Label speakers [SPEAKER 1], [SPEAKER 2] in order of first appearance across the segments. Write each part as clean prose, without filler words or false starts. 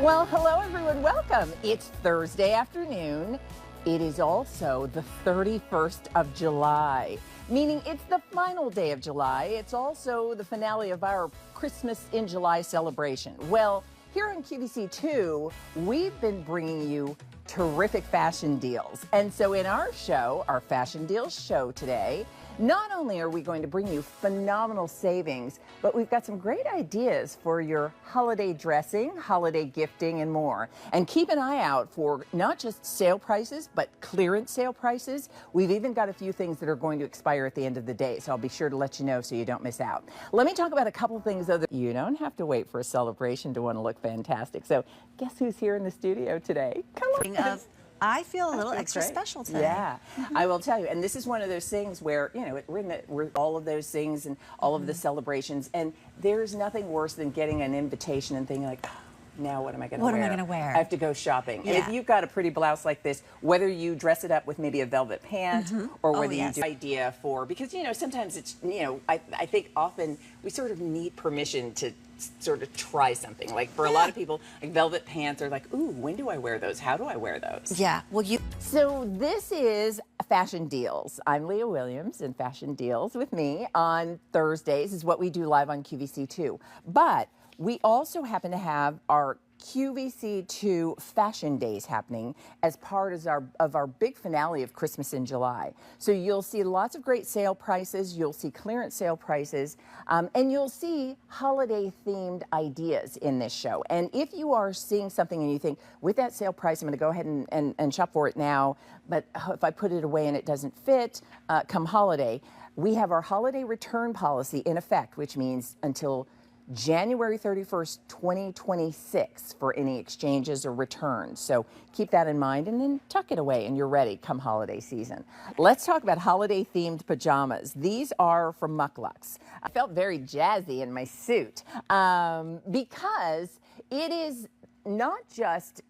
[SPEAKER 1] Well, hello everyone, welcome. It's Thursday afternoon. It is also the 31st of July, meaning it's the final day of July. It's also the finale of our Christmas in July celebration. Well, here on QVC2, we've been bringing you terrific fashion deals. And so in our show, our Fashion Deals show today, not only are we going to bring you phenomenal savings, but we've got some great ideas for your holiday dressing, holiday gifting, and more. And keep an eye out for not just sale prices, but clearance sale prices. We've even got a few things that are going to expire at the end of the day, so I'll be sure to let you know so you don't miss out. Let me talk about a couple things, though, that you don't have to wait for a celebration to want to look fantastic. So guess who's here in the studio today? Come on.
[SPEAKER 2] I feel a little extra special today.
[SPEAKER 1] Yeah, I will tell you. And this is one of those things where, you know, we're all of those things and all of the celebrations. And there's nothing worse than getting an invitation and thinking like, oh, now what am I going to wear?
[SPEAKER 2] What am I going to wear?
[SPEAKER 1] I have to go shopping.
[SPEAKER 2] Yeah.
[SPEAKER 1] If you've got a pretty blouse like this, whether you dress it up with maybe a velvet pant or whether you do idea for, because, you know, sometimes it's, you know, I think often we sort of need permission to sort of try something. Like for a lot of people, like velvet pants are like, ooh, when do I wear those? How do I wear those?
[SPEAKER 2] Yeah, well,
[SPEAKER 1] So this is Fashion Deals. I'm Leah Williams, and Fashion Deals with me on Thursdays is what we do live on QVC2. But we also happen to have our QVC2 Fashion Days happening as part of our big finale of Christmas in July. So you'll see lots of great sale prices, you'll see clearance sale prices, and you'll see holiday-themed ideas in this show. And if you are seeing something and you think, with that sale price, I'm going to go ahead and shop for it now, but if I put it away and it doesn't fit, come holiday, we have our holiday return policy in effect, which means until January 31st, 2026 for any exchanges or returns. So keep that in mind and then tuck it away and you're ready come holiday season. Let's talk about holiday themed pajamas. These are from Mucklucks. I felt very jazzy in my suit because it is not just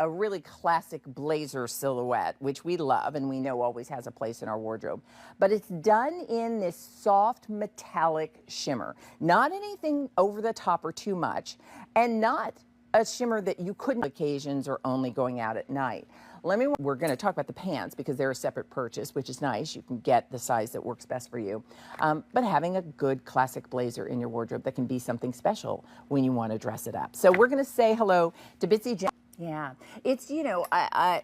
[SPEAKER 1] a really classic blazer silhouette, which we love and we know always has a place in our wardrobe, but it's done in this soft metallic shimmer. Not anything over the top or too much, and not a shimmer that you couldn't occasions or only going out at night. We're going to talk about the pants because they're a separate purchase, which is nice. You can get the size that works best for you. But having a good classic blazer in your wardrobe that can be something special when you want to dress it up. So we're going to say hello to Bitsy Jen. Yeah, it's, you know, I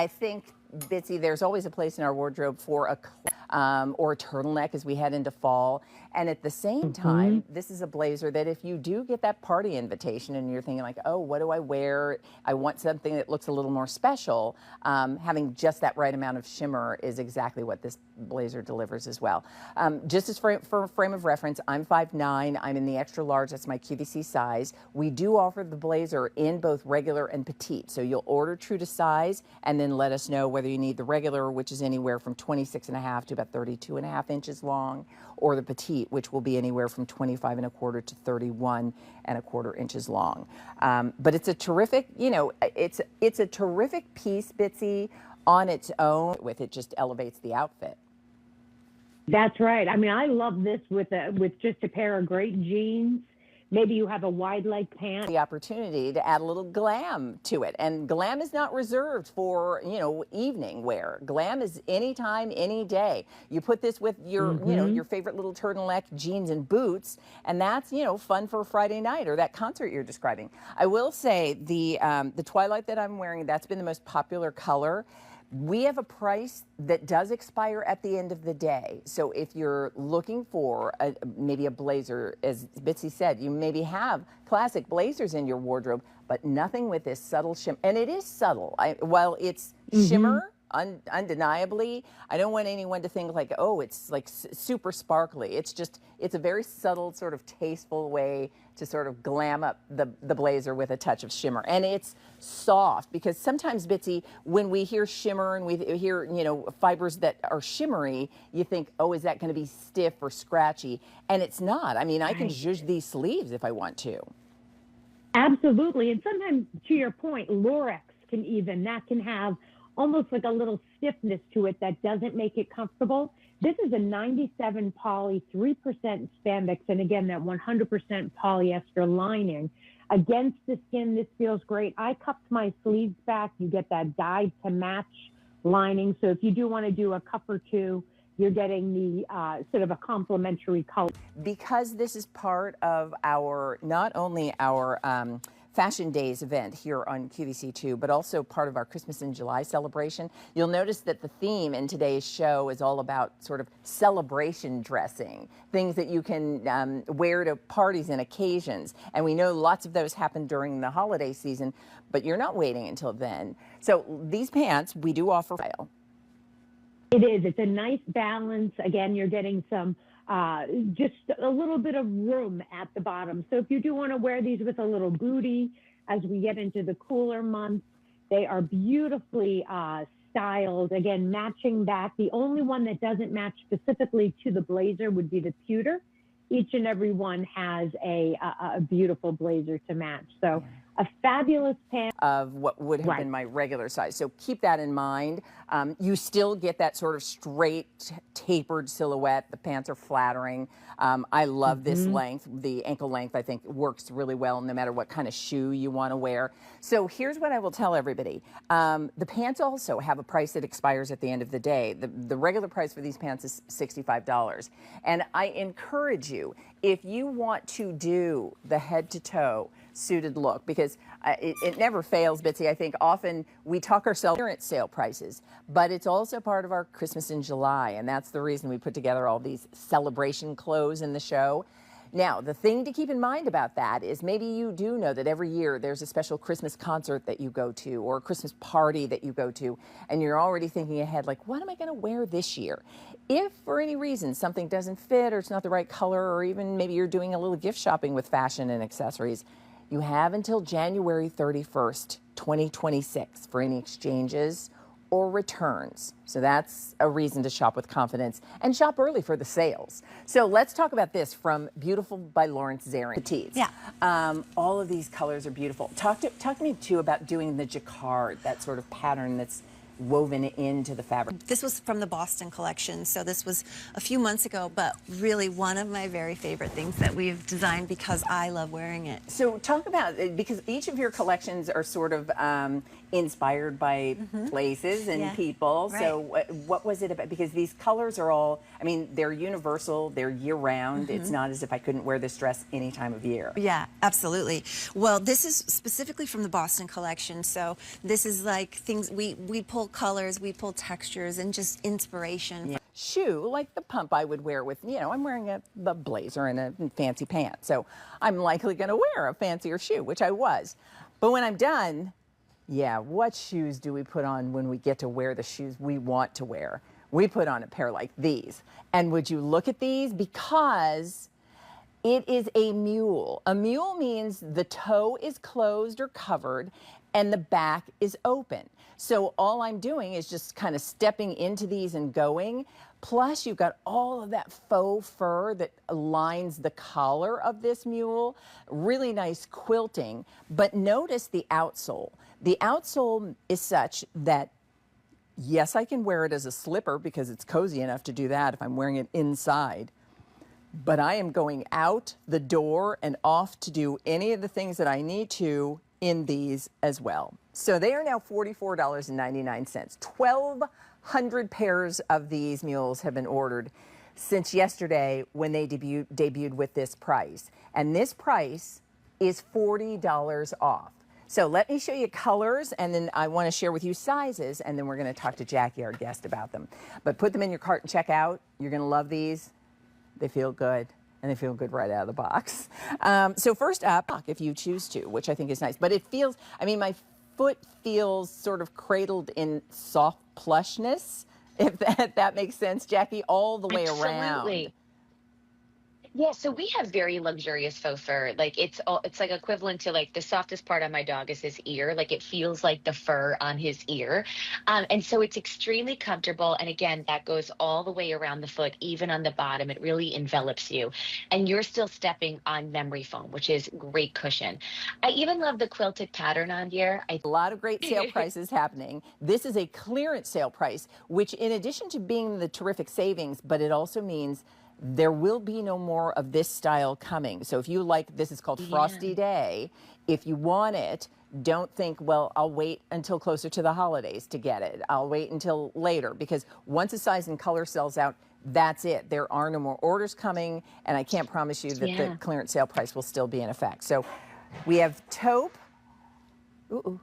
[SPEAKER 1] think, Bitsy, there's always a place in our wardrobe for or a turtleneck as we head into fall. And at the same time, this is a blazer that if you do get that party invitation and you're thinking like, oh, what do I wear? I want something that looks a little more special. Having just that right amount of shimmer is exactly what this blazer delivers as well. Just as for frame of reference, I'm 5'9". I'm in the extra large. That's my QVC size. We do offer the blazer in both regular and petite. So you'll order true to size and then let us know whether you need the regular, which is anywhere from 26.5 to about 32.5 inches long, or the petite, which will be anywhere from 25.25 to 31.25 inches long. But it's a terrific, you know, it's a terrific piece, Bitsy, on its own. With it just elevates the outfit.
[SPEAKER 3] That's right. I mean, I love this with just a pair of great jeans. Maybe you have a wide leg pant.
[SPEAKER 1] The opportunity to add a little glam to it. And glam is not reserved for, you know, evening wear. Glam is anytime, any day. You put this with your, you know, your favorite little turtleneck, jeans and boots, and that's, you know, fun for Friday night or that concert you're describing. I will say the Twilight that I'm wearing, that's been the most popular color. We have a price that does expire at the end of the day. So if you're looking for maybe a blazer, as Bitsy said, you maybe have classic blazers in your wardrobe, but nothing with this subtle shimmer. And it is subtle. While it's shimmer, undeniably, I don't want anyone to think like, oh, it's like super sparkly. It's a very subtle, sort of tasteful way to sort of glam up the blazer with a touch of shimmer. And it's soft because sometimes, Bitsy, when we hear shimmer and we hear, you know, fibers that are shimmery, you think, oh, is that going to be stiff or scratchy? And it's not. I mean, I can zhuzh these sleeves if I want to.
[SPEAKER 3] Absolutely. And sometimes, to your point, Lurex that can have almost like a little stiffness to it that doesn't make it comfortable. This is a 97 poly, 3% spandex, and again, that 100% polyester lining. against the skin. This feels great. I cupped my sleeves back. You get that dyed to match lining. So if you do want to do a cup or two, you're getting the sort of a complementary color.
[SPEAKER 1] Because this is part of our, not only our Fashion Days event here on QVC2, but also part of our Christmas in July celebration. You'll notice that the theme in today's show is all about sort of celebration dressing, things that you can wear to parties and occasions. And we know lots of those happen during the holiday season, but you're not waiting until then. So these pants, we do offer style.
[SPEAKER 3] It is. It's a nice balance. Again, you're getting some just a little bit of room at the bottom. So if you do want to wear these with a little booty as we get into the cooler months, they are beautifully styled. Again, matching back. The only one that doesn't match specifically to the blazer would be the pewter. Each and every one has a beautiful blazer to match. So a fabulous pant
[SPEAKER 1] of what would have been my regular size. So keep that in mind. You still get that sort of straight, tapered silhouette. The pants are flattering. I love this length. The ankle length, I think, works really well no matter what kind of shoe you want to wear. So here's what I will tell everybody. The pants also have a price that expires at the end of the day. The regular price for these pants is $65. And I encourage you, if you want to do the head-to-toe suited look, because it never fails, Bitsy. I think often we talk ourselves clearance sale prices, but it's also part of our Christmas in July, and that's the reason we put together all these celebration clothes in the show. Now, the thing to keep in mind about that is maybe you do know that every year there's a special Christmas concert that you go to or a Christmas party that you go to, and you're already thinking ahead, like, what am I going to wear this year? If for any reason something doesn't fit or it's not the right color, or even maybe you're doing a little gift shopping with fashion and accessories, you have until January 31st, 2026 for any exchanges or returns. So that's a reason to shop with confidence and shop early for the sales. So let's talk about this from Beautiful by Lawrence Zarin. Petites.
[SPEAKER 2] Yeah.
[SPEAKER 1] All of these colors are beautiful. Talk to me too about doing the jacquard, that sort of pattern that's woven into the fabric.
[SPEAKER 2] This was from the Boston collection, so this was a few months ago, but really one of my very favorite things that we've designed because I love wearing it.
[SPEAKER 1] So talk about it, because each of your collections are sort of inspired by places and people. Right. So what was it about? Because these colors are all, I mean, they're universal, they're year-round. It's not as if I couldn't wear this dress any time of year.
[SPEAKER 2] Yeah, absolutely. Well, this is specifically from the Boston collection, so this is like things, we pull colors, we pull textures, and just inspiration.
[SPEAKER 1] Yeah. Shoe, like the pump I would wear with, you know, I'm wearing a blazer and a fancy pants, so I'm likely going to wear a fancier shoe, which I was. But when I'm done, yeah, what shoes do we put on when we get to wear the shoes we want to wear? We put on a pair like these. And would you look at these? Because it is a mule. A mule means the toe is closed or covered and the back is open. So all I'm doing is just kind of stepping into these and going. Plus, you've got all of that faux fur that lines the collar of this mule. Really nice quilting. But notice the outsole. The outsole is such that, yes, I can wear it as a slipper because it's cozy enough to do that if I'm wearing it inside. But I am going out the door and off to do any of the things that I need to in these as well. So they are now $44.99. 1,200 pairs of these mules have been ordered since yesterday when they debuted with this price. And this price is $40 off. So let me show you colors, and then I want to share with you sizes, and then we're going to talk to Jackie, our guest, about them. But put them in your cart and check out. You're going to love these. They feel good. And they feel good right out of the box. So first up, if you choose to, which I think is nice, but it feels, I mean, my foot feels sort of cradled in soft plushness, if that makes sense, Jackie, all the way around.
[SPEAKER 4] Yeah, so we have very luxurious faux fur. Like it's like equivalent to like the softest part on my dog is his ear. Like it feels like the fur on his ear. And so it's extremely comfortable. And again, that goes all the way around the foot, even on the bottom. It really envelops you. And you're still stepping on memory foam, which is great cushion. I even love the quilted pattern on here.
[SPEAKER 1] A lot of great sale prices happening. This is a clearance sale price, which in addition to being the terrific savings, but it also means there will be no more of this style coming. So if you like, this is called Frosty Day. If you want it, don't think, well, I'll wait until closer to the holidays to get it. I'll wait until later, because once a size and color sells out, that's it. There are no more orders coming, and I can't promise you that the
[SPEAKER 4] Yeah.
[SPEAKER 1] clearance sale price will still be in effect. So we have taupe. Ooh.